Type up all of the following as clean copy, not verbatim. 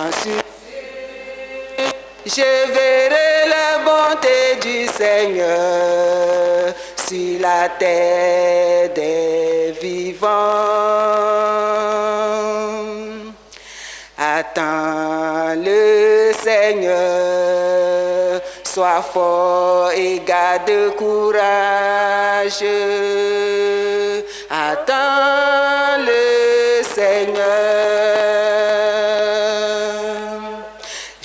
J'en suis je verrai la bonté du Seigneur sur la terre des vivants. Attends le Seigneur, sois fort et garde courage. Attends le Seigneur.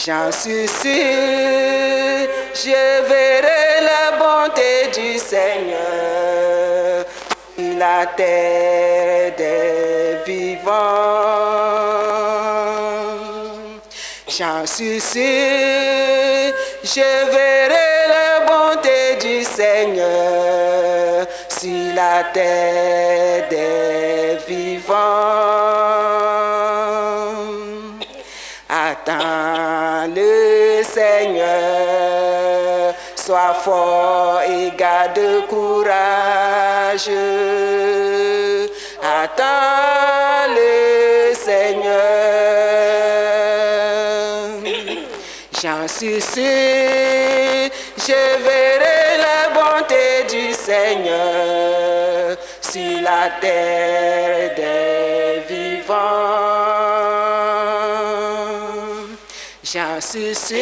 J'en suis sûr, je verrai la bonté du Seigneur sur la terre des vivants. J'en suis sûr, je verrai la bonté du Seigneur sur la terre des vivants. Attends le Seigneur, sois fort et garde courage. Attends le Seigneur. J'en suis sûr, je verrai la bonté du Seigneur sur la terre des vivants. J'en suis sûr,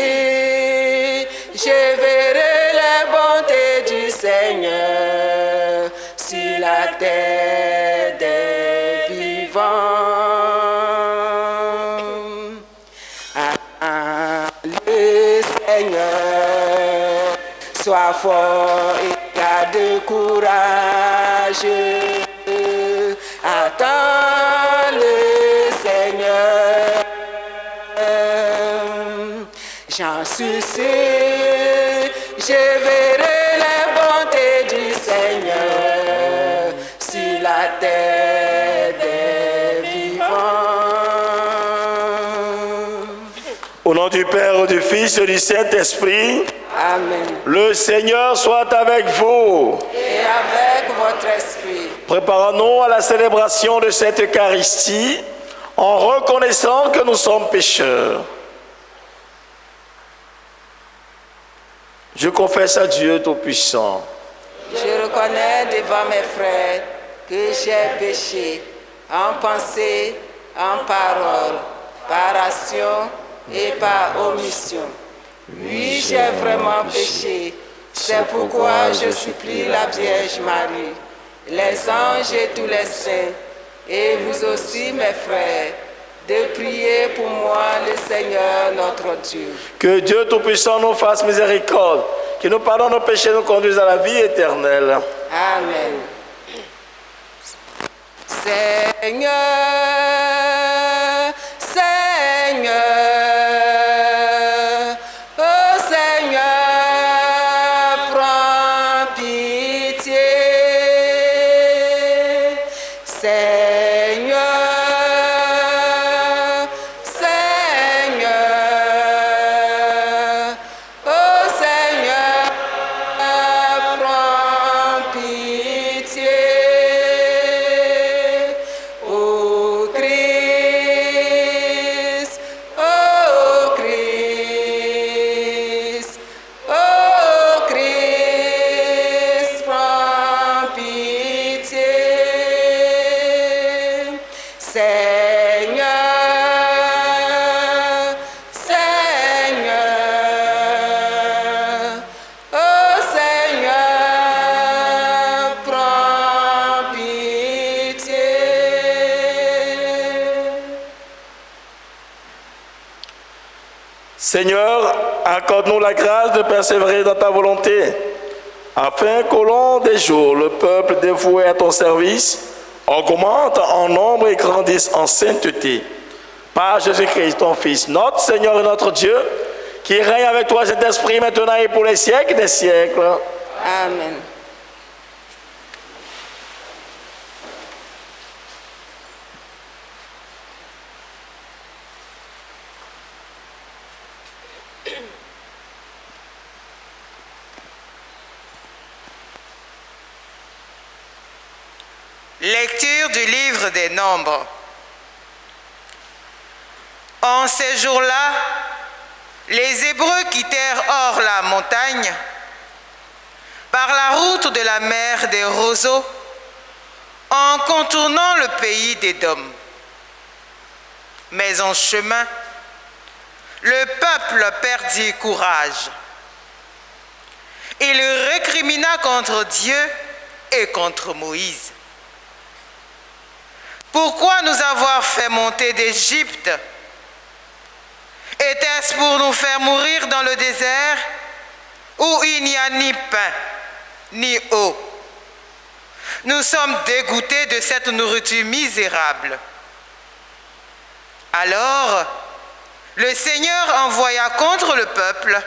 je verrai la bonté du Seigneur sur la terre des vivants. Le Seigneur, sois fort et garde courage. Attends le Seigneur. J'en suis sûr, je verrai la bonté du Seigneur sur la terre des vivants. Au nom du Père, du Fils et du Saint-Esprit, Amen. Le Seigneur soit avec vous. Et avec votre esprit. Préparons-nous à la célébration de cette Eucharistie en reconnaissant que nous sommes pécheurs. Je confesse à Dieu Tout-Puissant. Je reconnais devant mes frères que j'ai péché en pensée, en parole, par action et par omission. Oui, j'ai vraiment péché. C'est pourquoi je supplie la Vierge Marie, les anges et tous les saints, et vous aussi, mes frères, de prier pour moi le Seigneur notre Dieu. Que Dieu Tout-Puissant nous fasse miséricorde, qu'il nous pardonne nos péchés et nous conduise à la vie éternelle. Amen. Seigneur, Seigneur, oh Seigneur, prends pitié. Seigneur, Seigneur, oh Seigneur, prends pitié. Ô Christ, ô Christ, ô Christ, prends pitié. Seigneur, Seigneur, oh Seigneur, prends pitié. Seigneur, accorde-nous la grâce de persévérer dans ta volonté, afin qu'au long des jours, le peuple dévoué à ton service augmente en nombre et grandisse en sainteté. Par Jésus-Christ, ton Fils, notre Seigneur et notre Dieu, qui règne avec toi, cet esprit, maintenant et pour les siècles des siècles. Amen. Lecture du livre des Nombres. En ces jours-là, les Hébreux quittèrent hors la montagne par la route de la mer des roseaux en contournant le pays d'Édom. Mais en chemin, le peuple perdit courage. Il récrimina contre Dieu et contre Moïse. Pourquoi nous avoir fait monter d'Égypte? Était-ce pour nous faire mourir dans le désert où il n'y a ni pain ni eau? Nous sommes dégoûtés de cette nourriture misérable. Alors, le Seigneur envoya contre le peuple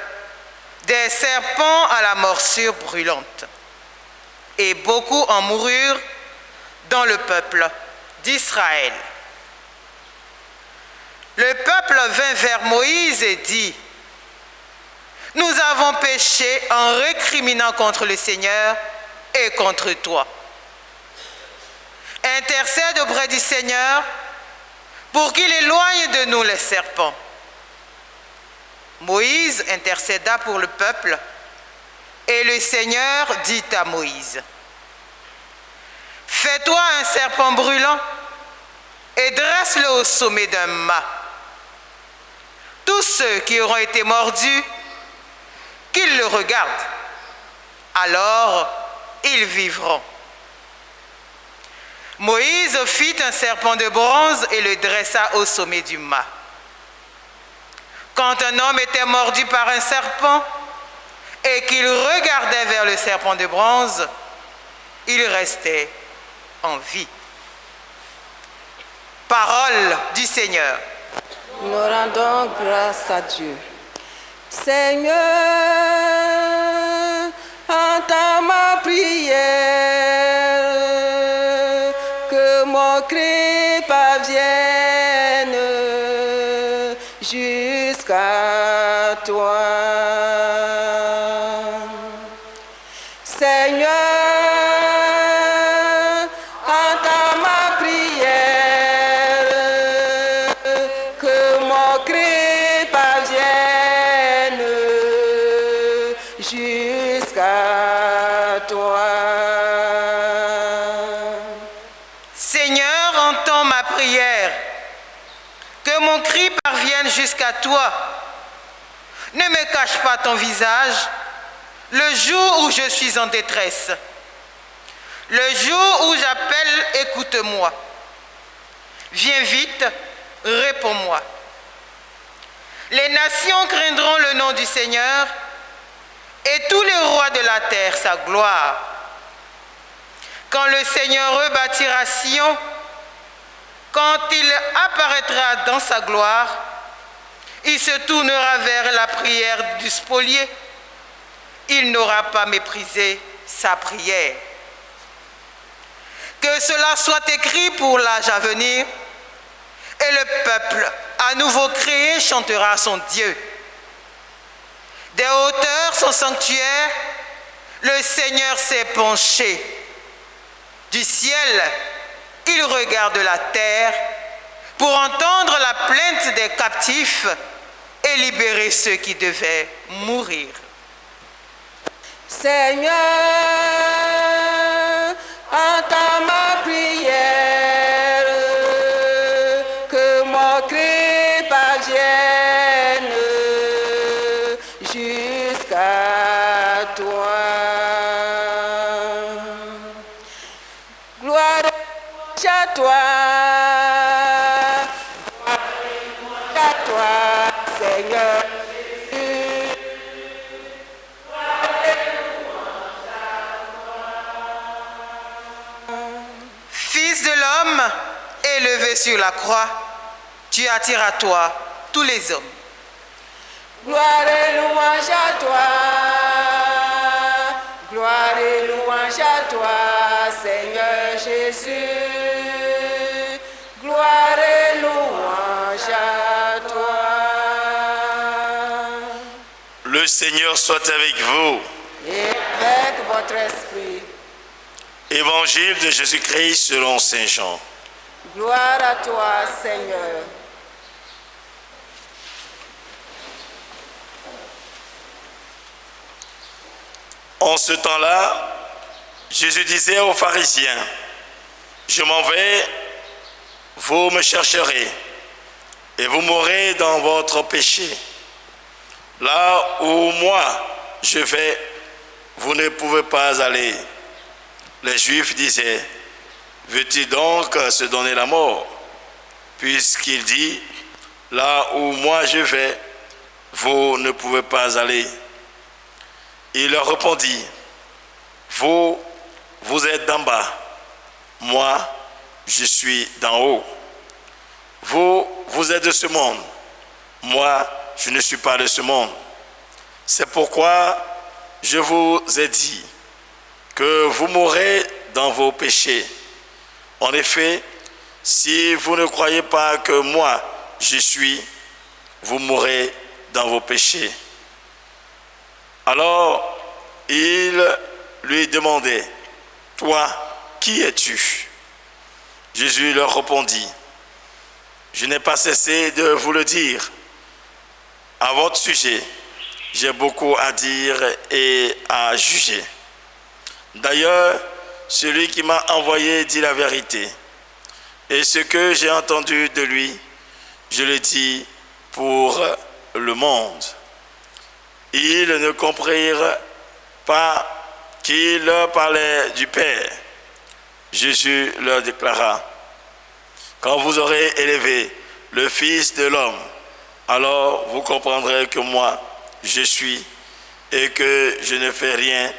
des serpents à la morsure brûlante. Et beaucoup en moururent dans le peuple d'Israël. Le peuple vint vers Moïse et dit: nous avons péché en récriminant contre le Seigneur et contre toi. Intercède auprès du Seigneur pour qu'il éloigne de nous les serpents. Moïse intercéda pour le peuple et le Seigneur dit à Moïse: fais-toi un serpent brûlant et dresse-le au sommet d'un mât. Tous ceux qui auront été mordus, qu'ils le regardent, alors ils vivront. Moïse fit un serpent de bronze et le dressa au sommet du mât. Quand un homme était mordu par un serpent et qu'il regardait vers le serpent de bronze, il restait en vie. Parole du Seigneur. Nous rendons grâce à Dieu. Seigneur, entends ma prière, que mon cri parvienne jusqu'à toi. Seigneur, entends ma prière, que mon cri parvienne jusqu'à toi. Seigneur, entends ma prière, que mon cri parvienne jusqu'à toi. Ne me cache pas ton visage le jour où je suis en détresse. Le jour où j'appelle, écoute-moi. Viens vite, réponds-moi. Les nations craindront le nom du Seigneur et tous les rois de la terre sa gloire. Quand le Seigneur rebâtira Sion, quand il apparaîtra dans sa gloire, il se tournera vers la prière du spolié. Il n'aura pas méprisé sa prière. Que cela soit écrit pour l'âge à venir, et le peuple, à nouveau créé, chantera son Dieu. Des hauteurs, son sanctuaire, le Seigneur s'est penché. Du ciel, il regarde la terre pour entendre la plainte des captifs et libérer ceux qui devaient mourir. Seigneur, entends ma prière, que mon cri parvienne jusqu'à toi. Gloire à toi, à toi, Seigneur. Fils de l'homme, élevé sur la croix, tu attires à toi tous les hommes. Gloire et louange à toi, gloire et louange à toi, Seigneur Jésus. Gloire et louange à toi. Le Seigneur soit avec vous. Et avec votre esprit. Évangile de Jésus-Christ selon Saint Jean. Gloire à toi, Seigneur. En ce temps-là, Jésus disait aux pharisiens, « Je m'en vais, vous me chercherez, et vous mourrez dans votre péché. Là où moi je vais, vous ne pouvez pas aller. » Les Juifs disaient, « Veux-tu donc se donner la mort? Puisqu'il dit, « Là où moi je vais, vous ne pouvez pas aller. » Il leur répondit, « Vous êtes d'en bas, moi, je suis d'en haut. Vous êtes de ce monde, moi, je ne suis pas de ce monde. C'est pourquoi je vous ai dit que vous mourrez dans vos péchés. En effet, si vous ne croyez pas que moi, je suis, vous mourrez dans vos péchés. » Alors, il lui demandait, « Toi, qui es-tu » Jésus leur répondit, « Je n'ai pas cessé de vous le dire. À votre sujet, j'ai beaucoup à dire et à juger. D'ailleurs, celui qui m'a envoyé dit la vérité. Et ce que j'ai entendu de lui, je le dis pour le monde. » Ils ne comprirent pas qu'il leur parlait du Père. Jésus leur déclara, « Quand vous aurez élevé le Fils de l'homme, alors vous comprendrez que moi, je suis et que je ne fais rien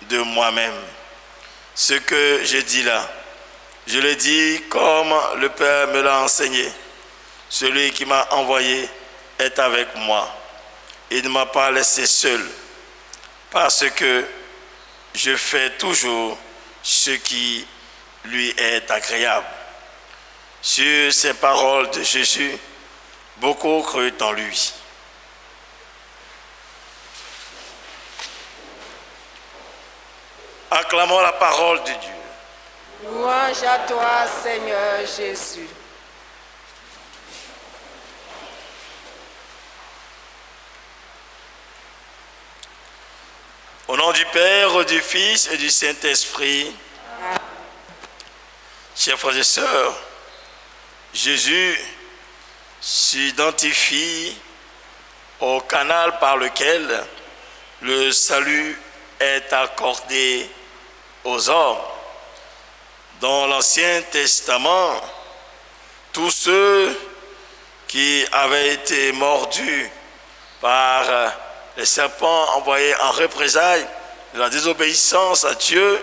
de moi-même. Ce que je dis là, je le dis comme le Père me l'a enseigné. Celui qui m'a envoyé est avec moi. Il ne m'a pas laissé seul, parce que je fais toujours ce qui lui est agréable. » Sur ces paroles de Jésus, beaucoup crurent en lui. Acclamons la parole de Dieu. Louange à toi, Seigneur Jésus. Au nom du Père, du Fils et du Saint-Esprit, chers frères et sœurs, Jésus s'identifie au canal par lequel le salut est accordé aux hommes. Dans l'Ancien Testament, tous ceux qui avaient été mordus par les serpents envoyés en représailles de la désobéissance à Dieu,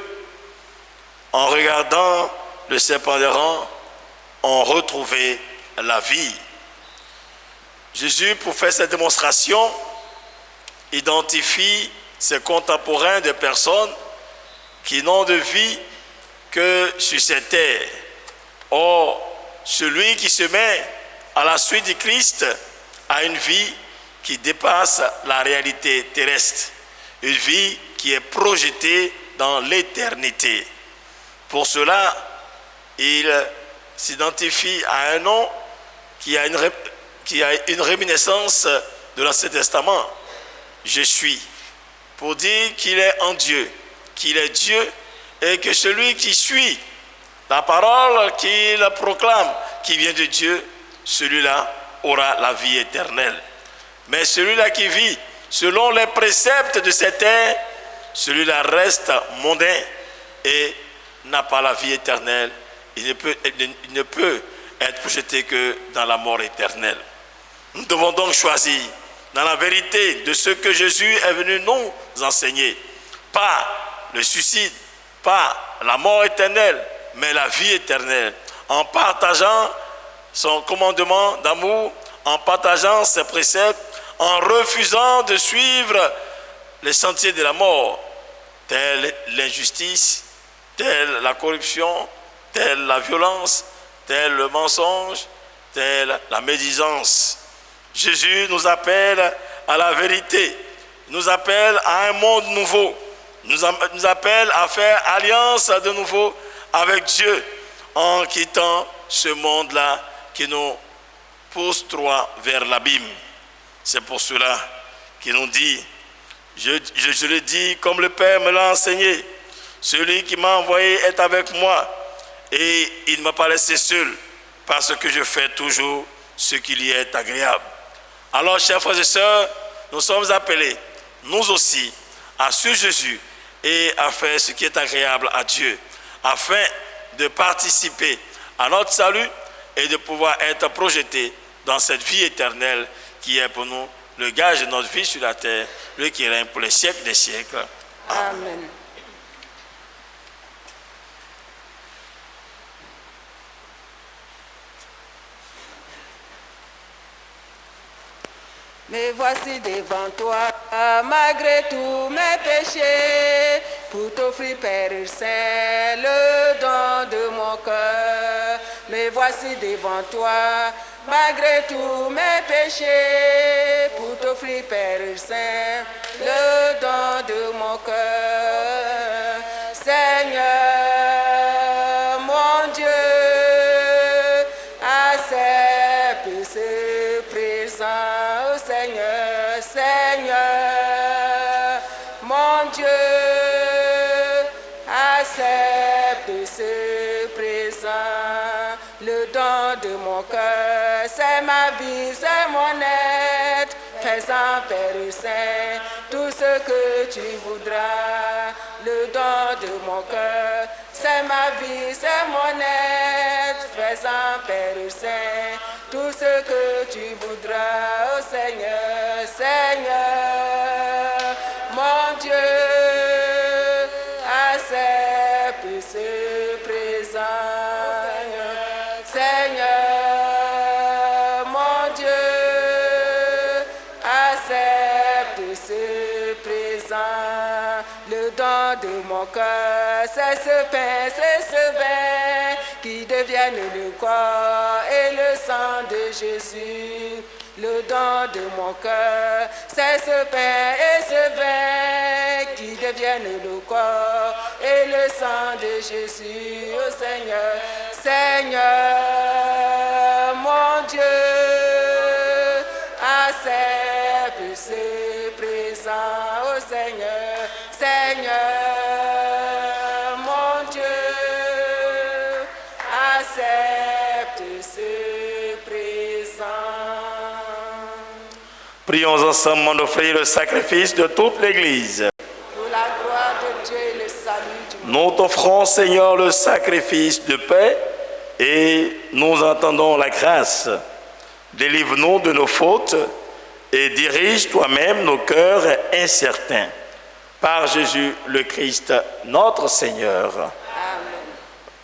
en regardant le serpent errant, ont retrouvé la vie. Jésus, pour faire cette démonstration, identifie ses contemporains de personnes qui n'ont de vie que sur cette terre. Or, celui qui se met à la suite du Christ a une vie qui dépasse la réalité terrestre, une vie qui est projetée dans l'éternité. Pour cela, il s'identifie à un nom qui a une réminiscence de l'Ancien Testament. Je suis, pour dire qu'il est en Dieu, qu'il est Dieu, et que celui qui suit la parole qu'il proclame, qui vient de Dieu, celui-là aura la vie éternelle. Mais celui-là qui vit selon les préceptes de cette terre, celui-là reste mondain et n'a pas la vie éternelle. Il ne peut être projeté que dans la mort éternelle. Nous devons donc choisir dans la vérité de ce que Jésus est venu nous enseigner. Pas le suicide, pas la mort éternelle, mais la vie éternelle. En partageant son commandement d'amour, en partageant ses préceptes, en refusant de suivre les sentiers de la mort, telle l'injustice, telle la corruption, telle la violence, tel le mensonge, telle la médisance. Jésus nous appelle à la vérité, nous appelle à un monde nouveau, nous appelle à faire alliance de nouveau avec Dieu en quittant ce monde-là qui nous pousse droit vers l'abîme. C'est pour cela qu'il nous dit, Je le dis comme le Père me l'a enseigné. Celui qui m'a envoyé est avec moi et il ne m'a pas laissé seul parce que je fais toujours ce qui lui est agréable. Alors, chers frères et sœurs, nous sommes appelés, nous aussi, à suivre Jésus et à faire ce qui est agréable à Dieu, afin de participer à notre salut et de pouvoir être projetés dans cette vie éternelle qui est pour nous le gage de notre vie sur la terre, lui qui règne pour les siècles des siècles. Amen. Mais voici devant toi, malgré tous mes péchés, pour t'offrir, Père Saint, le don de mon cœur. Mais voici devant toi, malgré tous mes péchés, pour t'offrir, Père Saint, le don de mon cœur. Seigneur, mon Dieu, accepte ce présent. Seigneur, Seigneur, mon Dieu, accepte ce présent, le don de mon cœur, c'est ma vie, c'est mon être, fais-en, Père Saint, tout ce que tu voudras, le don de mon cœur, c'est ma vie, c'est mon être, fais-en, Père Saint, tout ce que tu voudras, oh Seigneur, Seigneur, mon Dieu, accepte ce présent. Seigneur, mon Dieu, accepte ce présent, le don de mon cœur, c'est ce pain, c'est ce vin qui deviennent le corps et le sang de Jésus, le don de mon cœur, c'est ce pain et ce vin qui deviennent le corps et le sang de Jésus, oh Seigneur, Seigneur, mon Dieu, accepte ce présent, oh Seigneur, Seigneur, mon Dieu, accepte ce présent. Prions ensemble, mon frère, le sacrifice de toute l'Église. Pour la gloire de Dieu et le salut du monde. Nous t'offrons, Seigneur, le sacrifice de paix et nous entendons la grâce. Délivre-nous de nos fautes et dirige toi-même nos cœurs incertains. Par Jésus le Christ, notre Seigneur. Amen.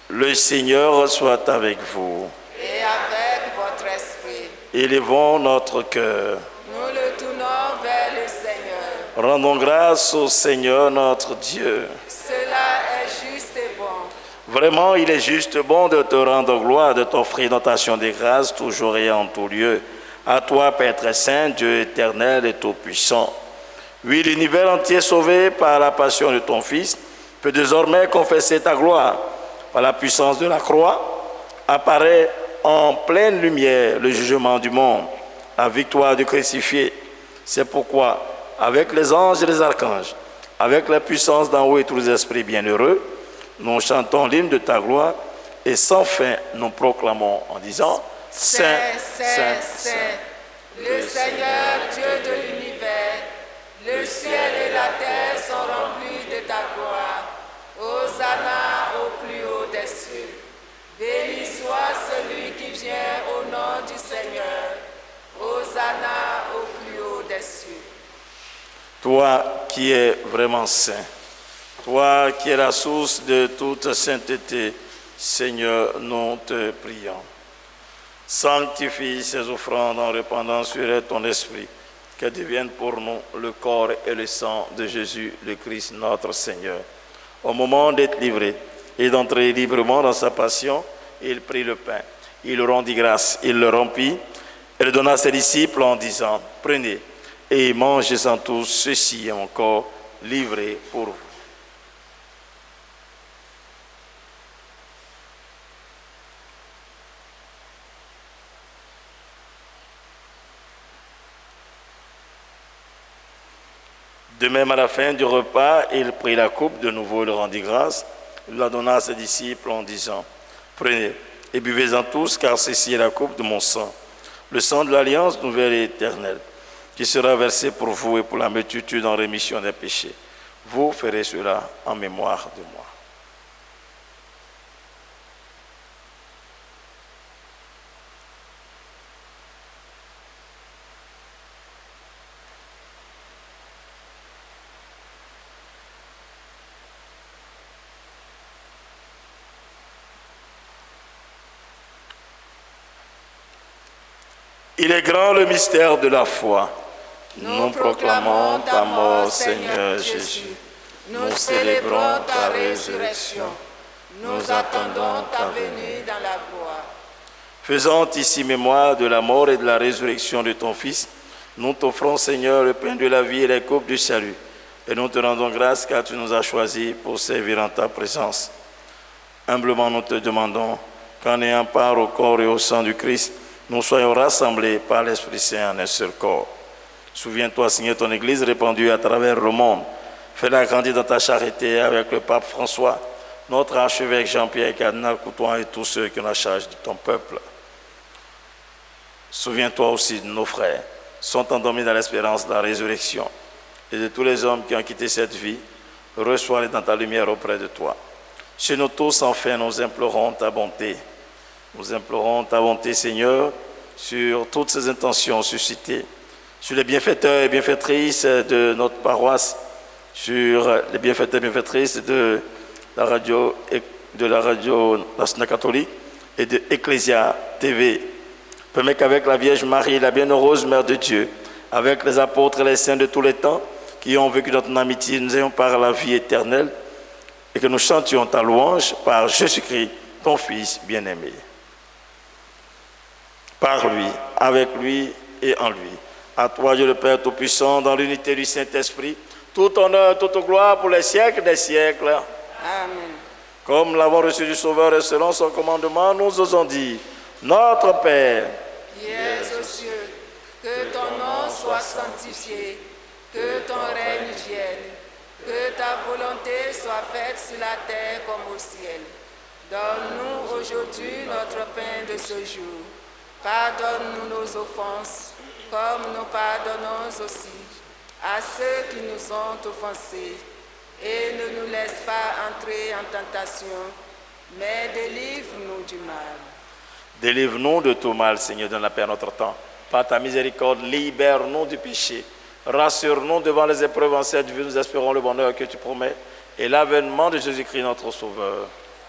Le Seigneur soit avec vous. Et avec votre esprit, Élevons notre cœur. nous le tournons vers le Seigneur. Rendons grâce au Seigneur notre Dieu. Cela est juste et bon. Vraiment, il est juste bon de te rendre gloire, de t'offrir notre action de grâce toujours et en tout lieu. À toi, Père très saint, Dieu éternel et tout-puissant. Oui, l'univers entier sauvé par la passion de ton Fils peut désormais confesser ta gloire. Par la puissance de la croix, apparaît en pleine lumière le jugement du monde, la victoire du crucifié. C'est pourquoi, avec les anges et les archanges, avec la puissance d'en haut et tous les esprits bienheureux, nous chantons l'hymne de ta gloire et sans fin nous proclamons en disant « Saint, Saint, Saint, le Seigneur Dieu de l'univers, le ciel et la terre sont remplis de ta gloire. Hosanna au plus haut des cieux. Béni soit celui qui vient au nom du Seigneur. Hosanna au plus haut des cieux. » Toi qui es vraiment saint, toi qui es la source de toute sainteté, Seigneur, nous te prions. Sanctifie ces offrandes en répandant sur elles ton esprit, qu'elles deviennent pour nous le corps et le sang de Jésus, le Christ, notre Seigneur. Au moment d'être livré et d'entrer librement dans sa passion, il prit le pain, il rendit grâce, il le rompit et le donna à ses disciples en disant « Prenez et mangez-en tous, ceci est mon corps livré pour vous. » De même, à la fin du repas, il prit la coupe, de nouveau il rendit grâce, il la donna à ses disciples en disant, « Prenez et buvez-en tous, car ceci est la coupe de mon sang, le sang de l'alliance nouvelle et éternelle, qui sera versé pour vous et pour la multitude en rémission des péchés. Vous ferez cela en mémoire de moi. » Il est grand le mystère de la foi. Nous proclamons ta mort, Seigneur Jésus. Nous célébrons ta résurrection. Nous attendons ta venue dans la gloire. Faisant ici mémoire de la mort et de la résurrection de ton Fils, nous t'offrons, Seigneur, le pain de la vie et les coupes du salut. Et nous te rendons grâce car tu nous as choisis pour servir en ta présence. Humblement, nous te demandons qu'en ayant part au corps et au sang du Christ, nous soyons rassemblés par l'Esprit Saint en un seul corps. Souviens-toi, Seigneur, ton Église répandue à travers le monde. Fais-la grandir dans ta charité avec le pape François, notre archevêque Jean-Pierre Cardinal Coutoin et tous ceux qui ont la charge de ton peuple. Souviens-toi aussi de nos frères, sont endormis dans l'espérance de la résurrection, et de tous les hommes qui ont quitté cette vie, reçois-les dans ta lumière auprès de toi. Chez nous tous, enfin, nous implorons ta bonté. Nous implorons ta bonté, Seigneur, sur toutes ces intentions suscitées, sur les bienfaiteurs et bienfaitrices de notre paroisse, sur les bienfaiteurs et bienfaitrices de la radio nationale catholique et de Ecclesia TV. Permets qu'avec la Vierge Marie, la bienheureuse Mère de Dieu, avec les apôtres et les saints de tous les temps, qui ont vécu notre amitié, nous ayons par la vie éternelle, et que nous chantions ta louange par Jésus-Christ, ton Fils bien-aimé. Par lui, avec lui et en lui. À toi, Dieu le Père Tout-Puissant, dans l'unité du Saint-Esprit, tout honneur, toute gloire pour les siècles des siècles. Amen. Comme l'avons reçu du Sauveur et selon son commandement, nous osons dire, notre Père, qui es aux cieux, que ton nom soit sanctifié, que ton règne vienne, que ta volonté soit faite sur la terre comme au ciel. Donne-nous aujourd'hui notre pain de ce jour. Pardonne-nous nos offenses, comme nous pardonnons aussi à ceux qui nous ont offensés. Et ne nous laisse pas entrer en tentation, mais délivre-nous du mal. Délivre-nous de tout mal, Seigneur, donne la paix à notre temps. Par ta miséricorde, libère-nous du péché. Rassure-nous devant les épreuves en cette vie. Nous espérons le bonheur que tu promets et l'avènement de Jésus-Christ, notre Sauveur.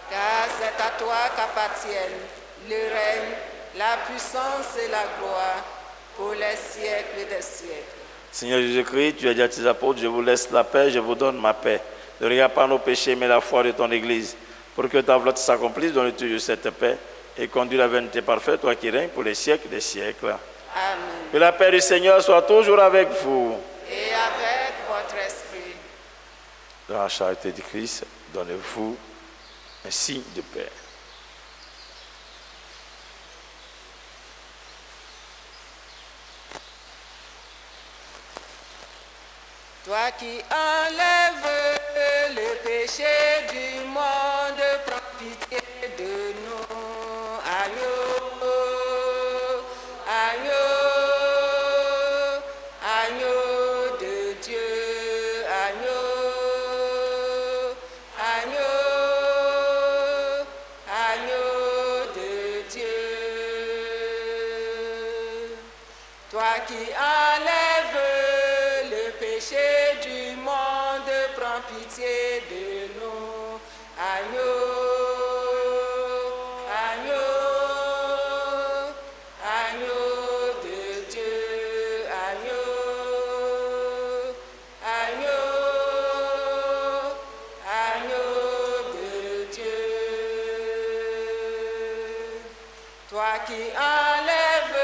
Car c'est à toi qu'appartiennent le règne, la puissance et la gloire pour les siècles des siècles. Seigneur Jésus-Christ, tu as dit à tes apôtres, je vous laisse la paix, je vous donne ma paix. Ne regarde pas nos péchés, mais la foi de ton Église. Pour que ta volonté s'accomplisse, donne-tu cette paix et conduis la vérité parfaite, toi qui règnes pour les siècles des siècles. Amen. Que la paix du Seigneur soit toujours avec vous. Et avec votre esprit. Dans la charité du Christ, donnez-vous un signe de paix. Toi qui enlèves le péché du monde, prends pitié de nous. Agneau, agneau, agneau de Dieu, agneau, agneau, agneau de Dieu. Toi qui enlèves le péché du monde, prends pitié de nous. Agneau, agneau, agneau de Dieu, agneau, agneau, agneau de Dieu. Toi qui enlèves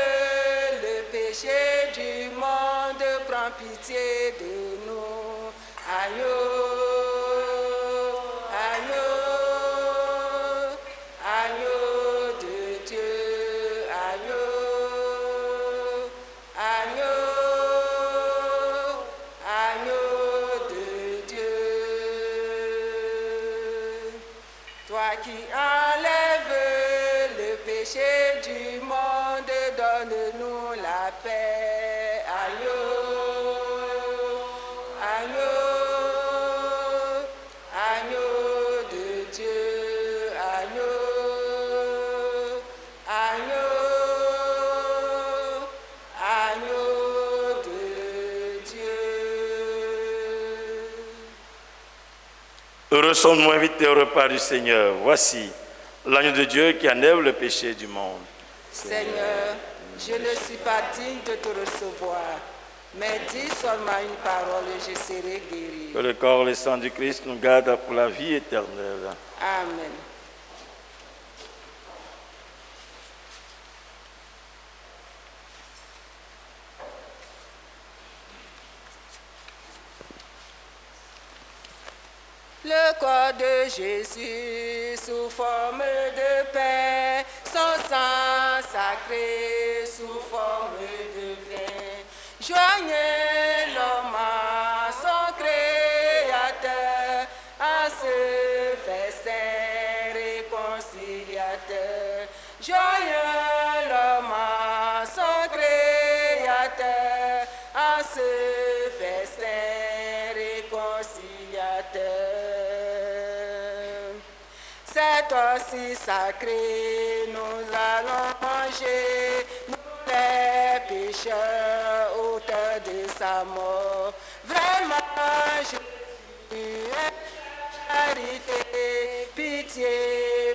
le péché du monde, prends pitié de nous. Agneau, agneau, agneau de Dieu, agneau, agneau, agneau péchés du monde, donne-nous la paix. Agneau, agneau, agneau de Dieu, agneau, agneau, agneau de Dieu. Heureux sommes-nous invités au repas du Seigneur. Voici l'agneau de Dieu qui enlève le péché du monde. Seigneur, je ne suis pas digne de te recevoir, mais dis seulement une parole et je serai guéri. Que le corps et le sang du Christ nous gardent pour la vie éternelle. Amen. Le corps de Jésus sous forme de pain, son sang sacré sous forme de vin. Joignez l'homme à son Créateur, à ce festin réconciliateur. Joignez l'homme à son Créateur, à ce festin réconciliateur. C'est aussi sacré, nous allons manger, nous les pécheurs, auteurs de sa mort. Vraiment, Jésus est charité, pitié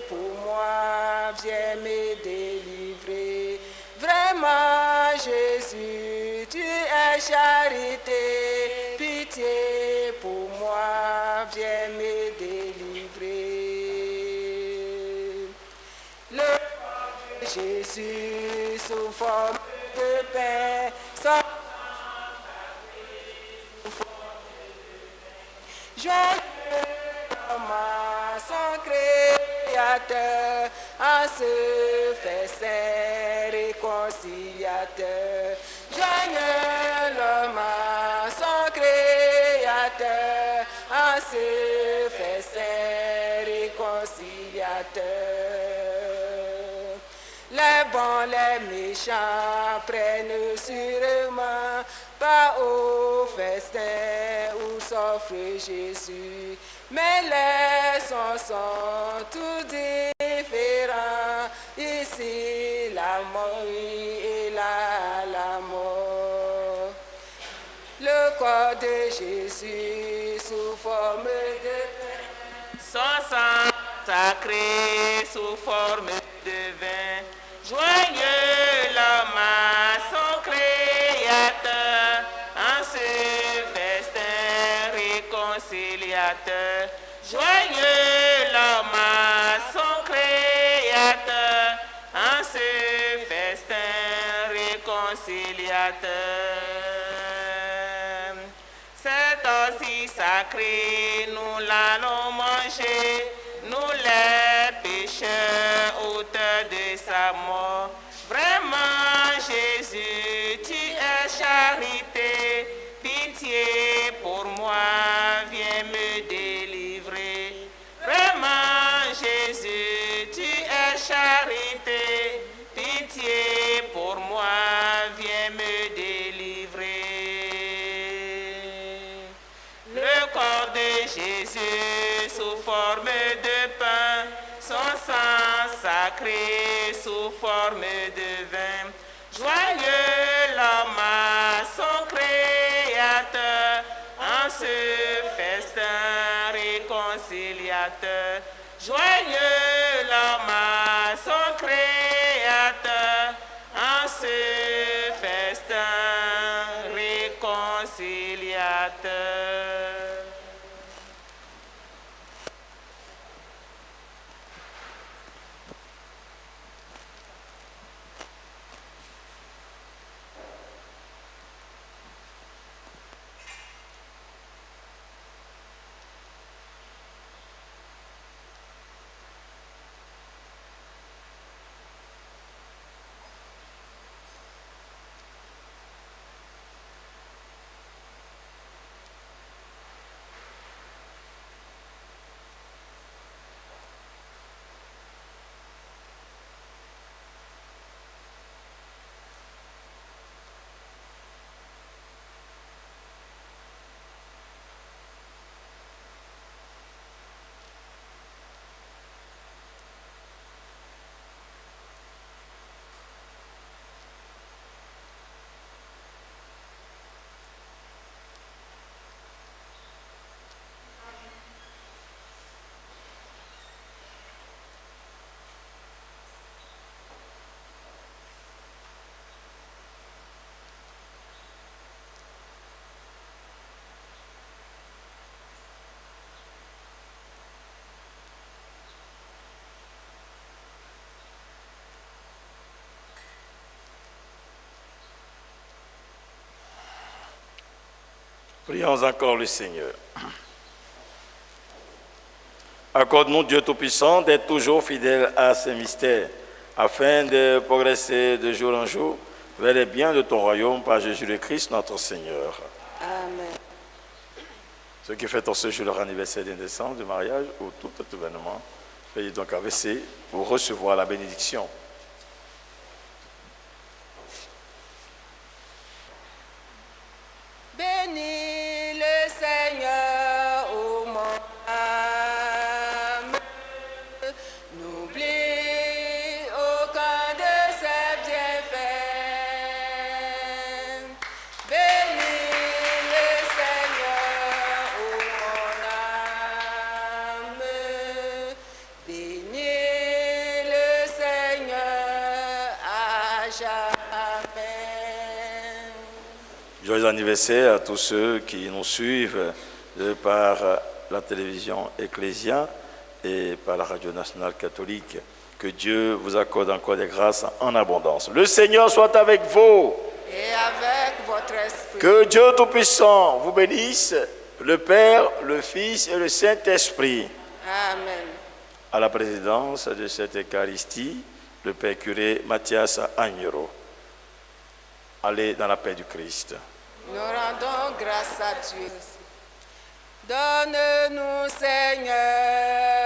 pour moi, viens me délivrer. Vraiment, Jésus, tu es charité, pitié pour moi, viens me délivrer. Le corps de Jésus sous forme de pain, son joyeux l'homme à son Créateur, à ce festin réconciliateur. Joyeux l'homme à son Créateur, à ce festin réconciliateur. Les bons, les méchants prennent sûrement pas au festin où s'offre Jésus. Mais les sons sont tous différents. Ici, la mort et là, la mort. Le corps de Jésus sous forme de pain, Son sang sacré sous forme de vin. Joyeux l'homme à son Créateur, en ce festin réconciliateur. Joyeux l'homme à son Créateur, en ce festin réconciliateur. C'est aussi sacré, nous l'allons manger, nous les pécheurs, auteurs de sa mort. Vraiment, Jésus, tu es charité, pitié pour moi, viens me délivrer. Vraiment, Jésus, tu es charité, pitié pour moi, viens me délivrer. Le corps de Jésus sous forme de pain, son sang sacré sous forme de vin. Joyeux l'homme à son Créateur, en ce festin réconciliateur. Joyeux l'homme à son Créateur, en ce festin réconciliateur. Prions encore le Seigneur. Accorde-nous, Dieu Tout-Puissant, d'être toujours fidèles à ces mystères, afin de progresser de jour en jour vers les biens de ton royaume par Jésus le Christ, notre Seigneur. Amen. Ceux qui fêtent en ce jour leur anniversaire de naissance, de mariage ou tout autre événement, veuillez donc abaisser pour recevoir la bénédiction. Bénis le Seigneur, ô mon âme. N'oublie aucun de ses bienfaits. Bénis le Seigneur, ô mon âme. Bénis le Seigneur à jamais. Joyeux anniversaire à tous ceux qui nous suivent par la télévision Ecclésia et par la radio nationale catholique. Que Dieu vous accorde encore des grâces en abondance. Le Seigneur soit avec vous. Et avec votre esprit. Que Dieu Tout-Puissant vous bénisse, le Père, le Fils et le Saint-Esprit. Amen. À la présidence de cette Eucharistie, le Père curé Mathias Agnero. Allez dans la paix du Christ. Nous rendons grâce à Dieu. Donne-nous, Seigneur,